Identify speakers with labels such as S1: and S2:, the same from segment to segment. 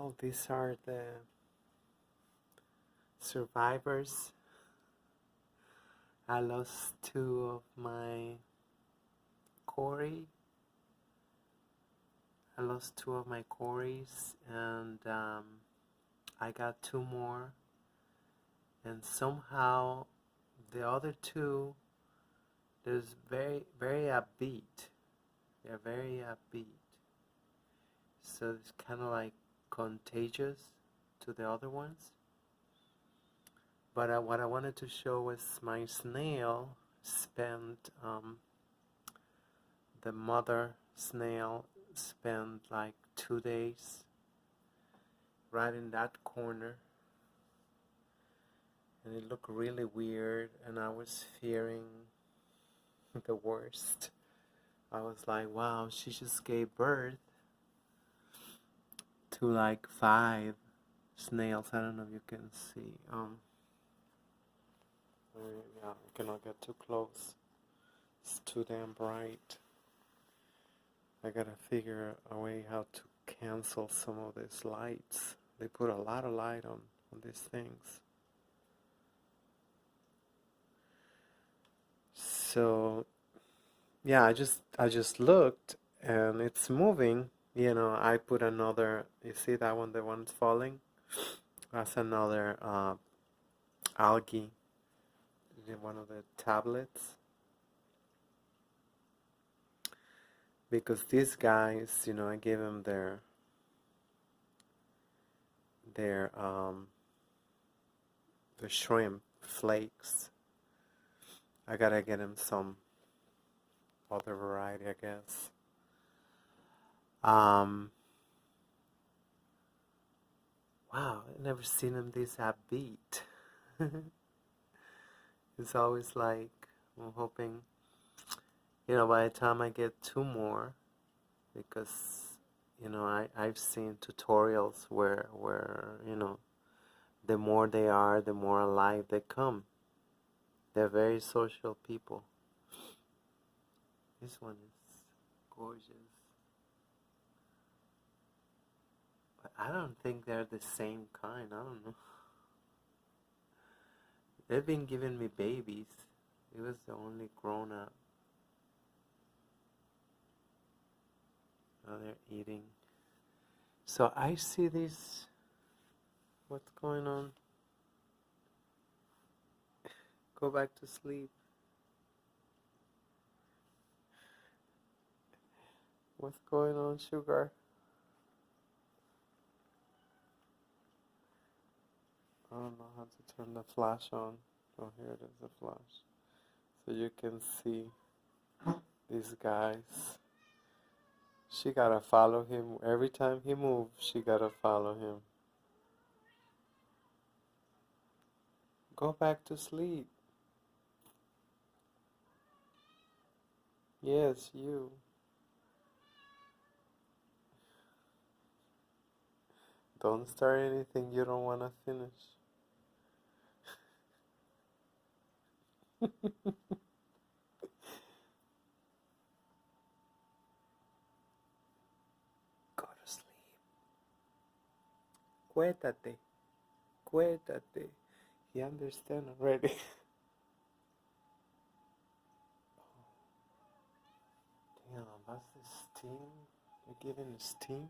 S1: Well, these are the survivors. I lost two of my Cory. I lost two of my Corys, and I got two more. And somehow the other two, there's very upbeat. They're very upbeat. So it's kind of like contagious to the other ones. But what I wanted to show was my snail spent, the mother snail spent like 2 days right in that corner. And it looked really weird, and I was fearing the worst. I was like, wow, she just gave birth to like 5 snails. I don't know if you can see. Yeah, I cannot get too close. It's too damn bright. I gotta figure a way how to cancel some of these lights. They put a lot of light on these things. So yeah, I just looked and it's moving. You know, I put another. You see that one, the one's falling. That's another algae in one of the tablets. Because these guys, you know, I gave them their the shrimp flakes. I gotta get them some other variety, I guess. Wow, I never seen them this upbeat. It's always like I'm hoping, you know, by the time I get 2 more, because you know I've seen tutorials where you know the more they are, the more alive they come. They're very social people. This one is gorgeous. But I don't think they're the same kind. I don't know. They've been giving me babies. It was the only grown up. Now they're eating. So I see this. What's going on? Go back to sleep. What's going on, sugar? I don't know how to turn the flash on. Oh, here it is, the flash. So you can see these guys. She gotta follow him. Every time he moves, she gotta follow him. Go back to sleep. Yes, you. Don't start anything you don't wanna finish. Go to sleep. Cuétate. Cuétate. He understands already. Damn, what's this steam? You're giving steam?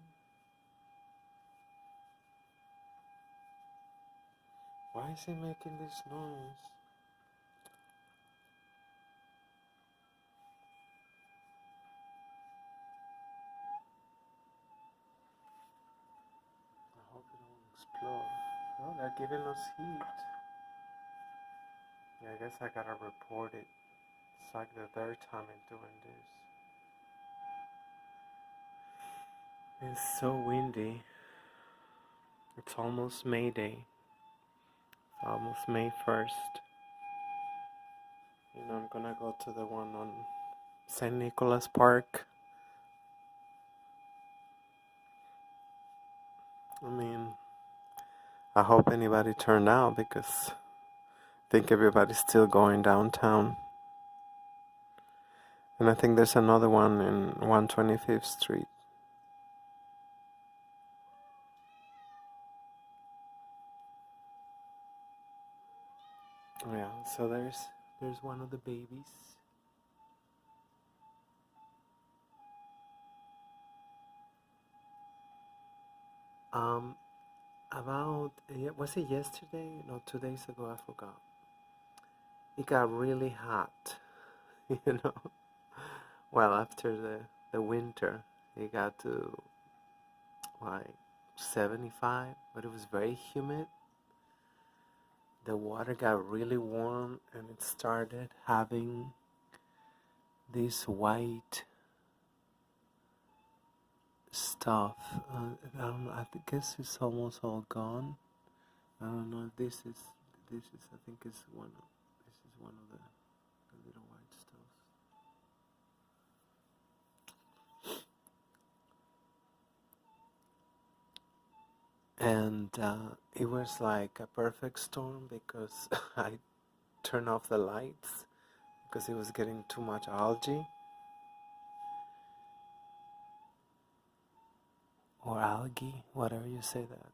S1: Why is he making this noise? I hope it don't explode. Oh, they're giving us heat. Yeah, I guess I gotta report it. It's like the third time I'm doing this. It's so windy. It's almost May Day. It's almost May 1st. You know, I'm gonna go to the one on St. Nicholas Park. I mean, I hope anybody turned out because I think everybody's still going downtown. And I think there's another one in 125th Street. Yeah, so there's one of the babies. Um, about was it yesterday? No, 2 days ago. I forgot. It got really hot, you know. Well, after the winter, it got to like 75, but it was very humid. The water got really warm, and it started having this white stuff. I don't know. Guess it's almost all gone. I don't know if this is. I think it's one. This is one of the little white stuff. And it was like a perfect storm because I turned off the lights because it was getting too much algae or algae, whatever you say that.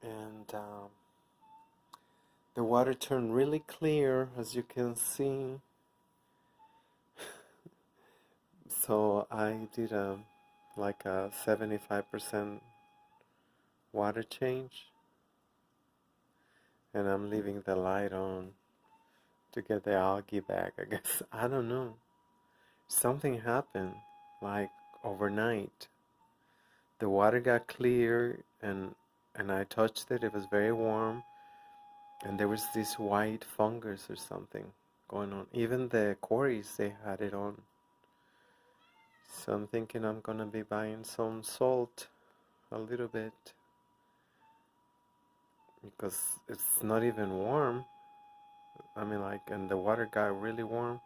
S1: And the water turned really clear, as you can see. So I did like a 75% water change, and I'm leaving the light on to get the algae back. I guess I don't know. Something happened, like overnight. The water got clear, and I touched it. It was very warm, and there was this white fungus or something going on. Even the quarries, they had it on. So I'm thinking I'm gonna be buying some salt, a little bit, because it's not even warm. I mean, like, and the water got really warm.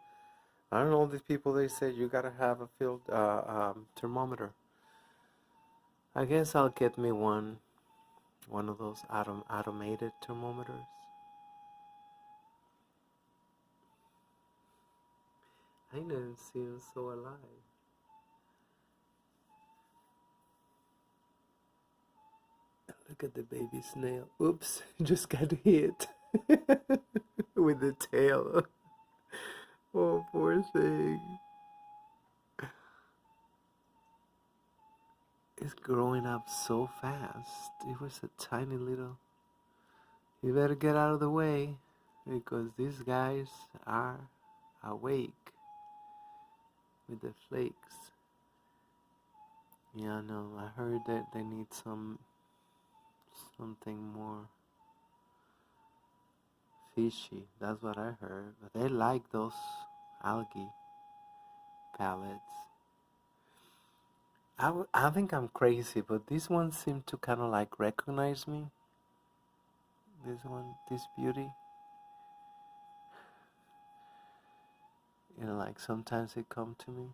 S1: I don't know, all these people, they say you gotta have a field thermometer. I guess I'll get me one of those automated thermometers. I never seen him so alive. Look at the baby snail. Oops, just got hit with the tail. Oh, poor thing. It's growing up so fast. It was a tiny little. You better get out of the way because these guys are awake with the flakes. Yeah, no, I heard that they need something more fishy. That's what I heard. But they like those algae pellets. I think I'm crazy, but this one seemed to kind of like recognize me. This one, this beauty. You know, like sometimes it come to me.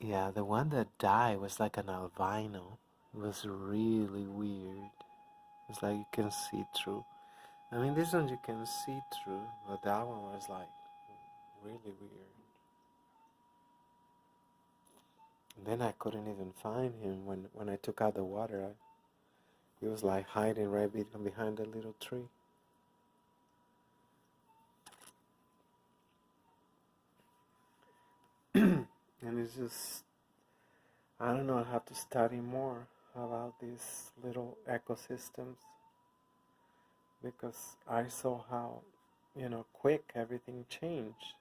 S1: Yeah, the one that died was like an albino. It was really weird. It's like you can see through. I mean, this one you can see through, but that one was like really weird. And then I couldn't even find him when I took out the water. He was like hiding right behind a little tree. And it's just, I don't know, I have to study more about these little ecosystems because I saw how, quick everything changed.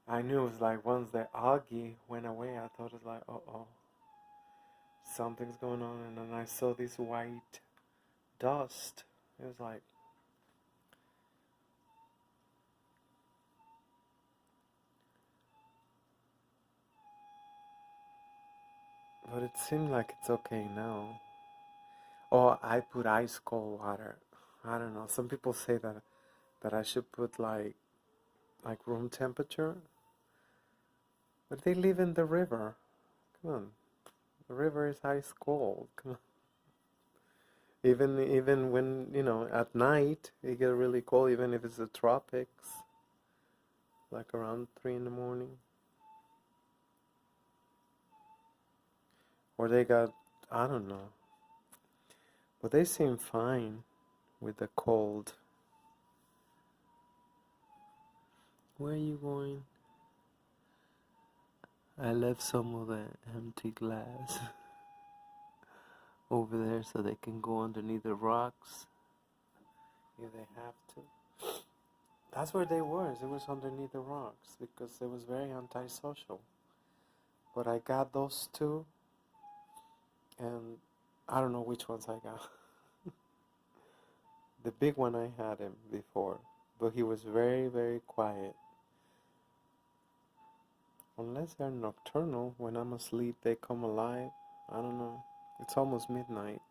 S1: I knew it was like once the algae went away, I thought it was like, oh, something's going on. And then I saw this white dust. It was like, but it seemed like it's okay now. Oh, I put ice cold water. I don't know. Some people say that I should put like room temperature, but they live in the river. Come on, the river is ice cold. Come on. Even when, at night it get really cold, even if it's the tropics, like around 3 in the morning. Or they got, I don't know. But they seem fine with the cold. Where are you going? I left some of the empty glass over there so they can go underneath the rocks if they have to. That's where they were. It was underneath the rocks because it was very antisocial. But I got those two, and I don't know which ones I got. The big one I had him before, but he was very, very quiet. Unless they're nocturnal, when I'm asleep they come alive. I don't know. It's almost midnight,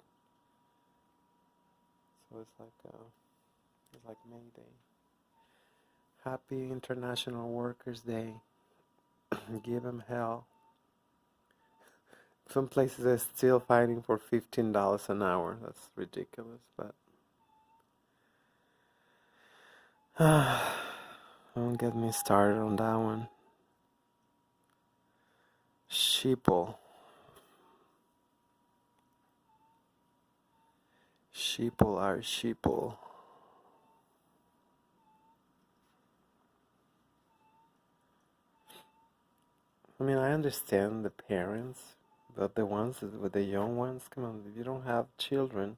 S1: so it's like May Day. Happy International Workers' Day. Give them hell. Some places are still fighting for $15 an hour. That's ridiculous, but don't get me started on that one. Sheeple. Sheeple are sheeple. I mean, I understand the parents, but the ones with the young ones, come on, if you don't have children,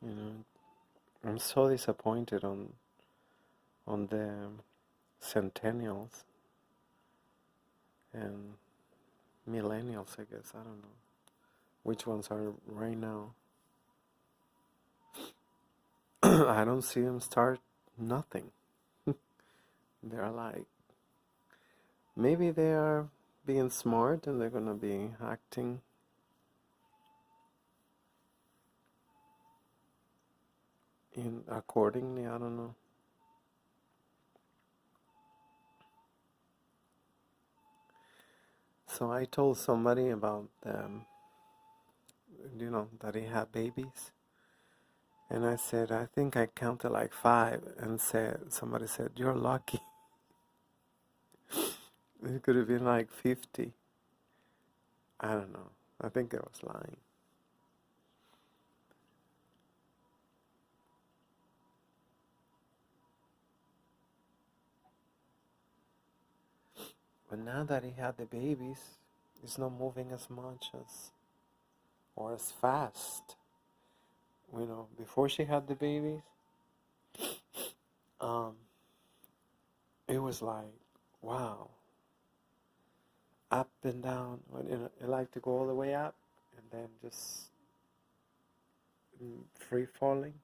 S1: I'm so disappointed on the centennials and millennials, I guess. I don't know which ones are right now. I don't see them start nothing. They're like, maybe they are being smart and they're gonna be acting in accordingly. I don't know. So I told somebody about that he had babies, and I said I think I counted like 5, and somebody said you're lucky. It could have been like 50. I don't know. I think I was lying. But now that he had the babies, he's not moving as much or as fast. Before she had the babies, it was like, wow, up and down. I like to go all the way up and then just free falling.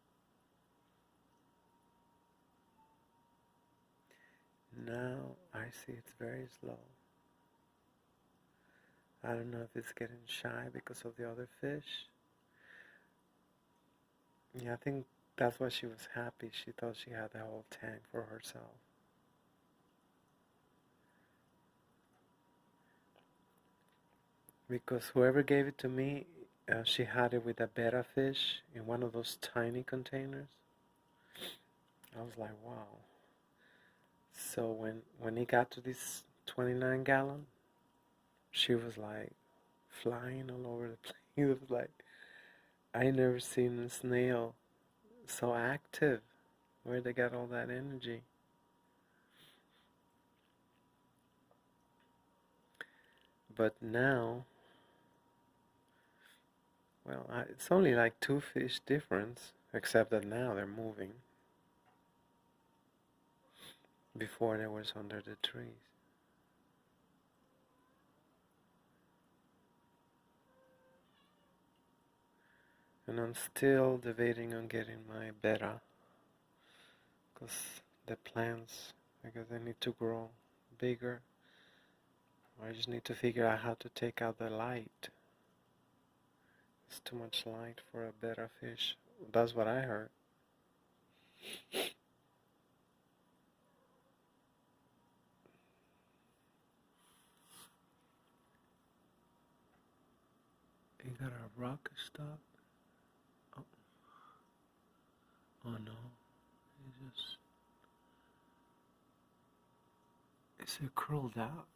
S1: Now I see it's very slow. I don't know if it's getting shy because of the other fish. Yeah, I think that's why she was happy. She thought she had the whole tank for herself. Because whoever gave it to me, she had it with a betta fish in one of those tiny containers. I was like, wow. So when he got to this 29-gallon, she was like flying all over the place. It was like, I never seen a snail so active. Where they got all that energy? But now, well, it's only like 2 fish difference, except that now they're moving. Before they was under the trees. And I'm still debating on getting my betta, because the plants, I guess they need to grow bigger. I just need to figure out how to take out the light. It's too much light for a betta fish. That's what I heard. It got a rocket stop. Oh, oh no. It just. Is it curled out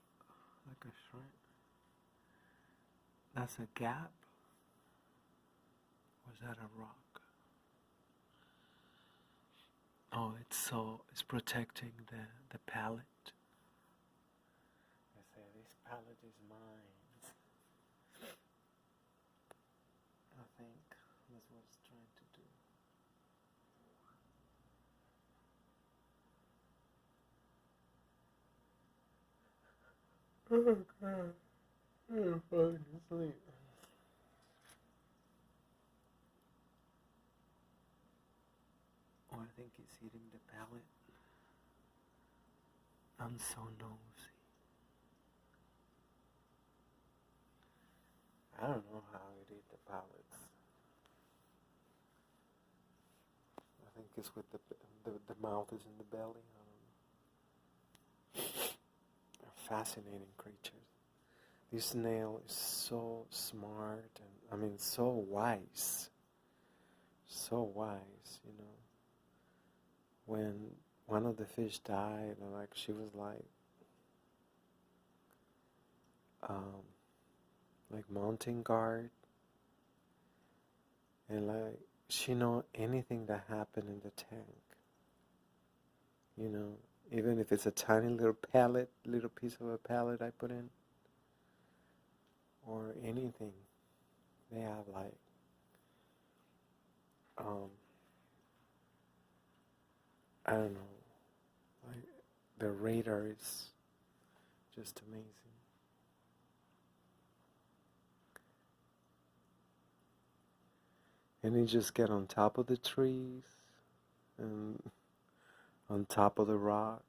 S1: like a shrimp? That's a gap? Or is that a rock? Oh, it's protecting the palette. I say this palette is mine. I think that's what it's trying to do. Oh God, I'm falling asleep. Oh, I think he's eating the palette. I'm so nosy. I don't know how it eat the pallets. I think it's with the mouth is in the belly. I don't know. They're fascinating creatures. This snail is so smart and I mean so wise. So wise, you know. When one of the fish died, like she was like mounting guard, and like she know anything that happened in the tank. You know, even if it's a tiny little pellet, little piece of a pellet I put in, or anything, they have like I don't know, like the radar is just amazing. And you just get on top of the trees and on top of the rocks.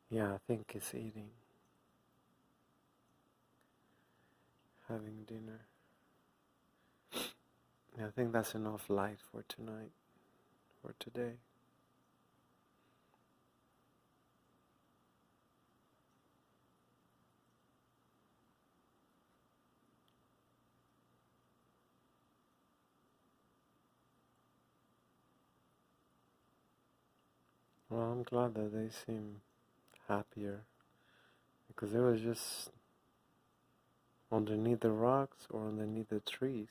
S1: Yeah, I think it's eating, having dinner. Yeah, I think that's enough light for tonight, for today. Well, I'm glad that they seem happier because they was just underneath the rocks or underneath the trees.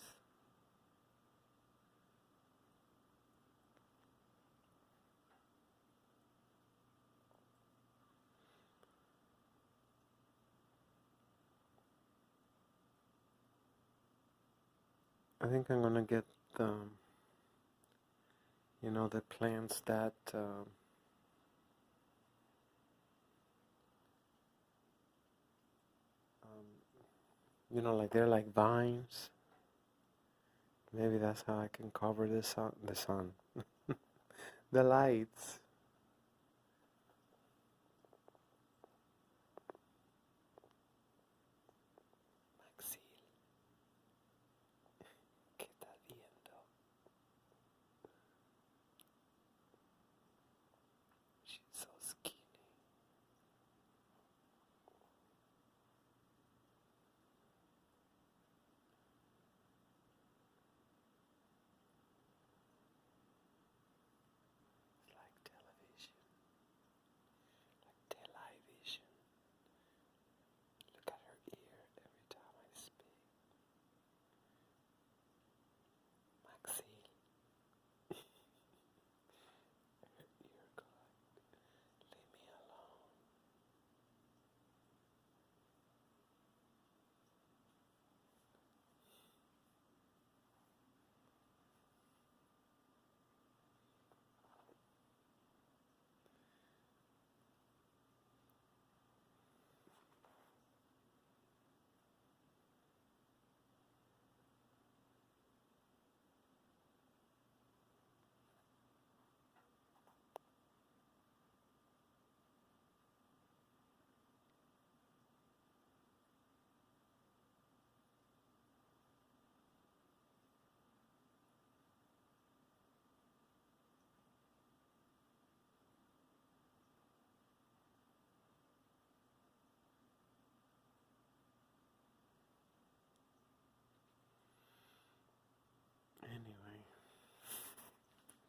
S1: I think I'm gonna get the, the plants that, like they're like vines. Maybe that's how I can cover the sun, the lights. Maxil, ¿qué estás viendo? She's so skinny. It's like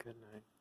S1: Good night.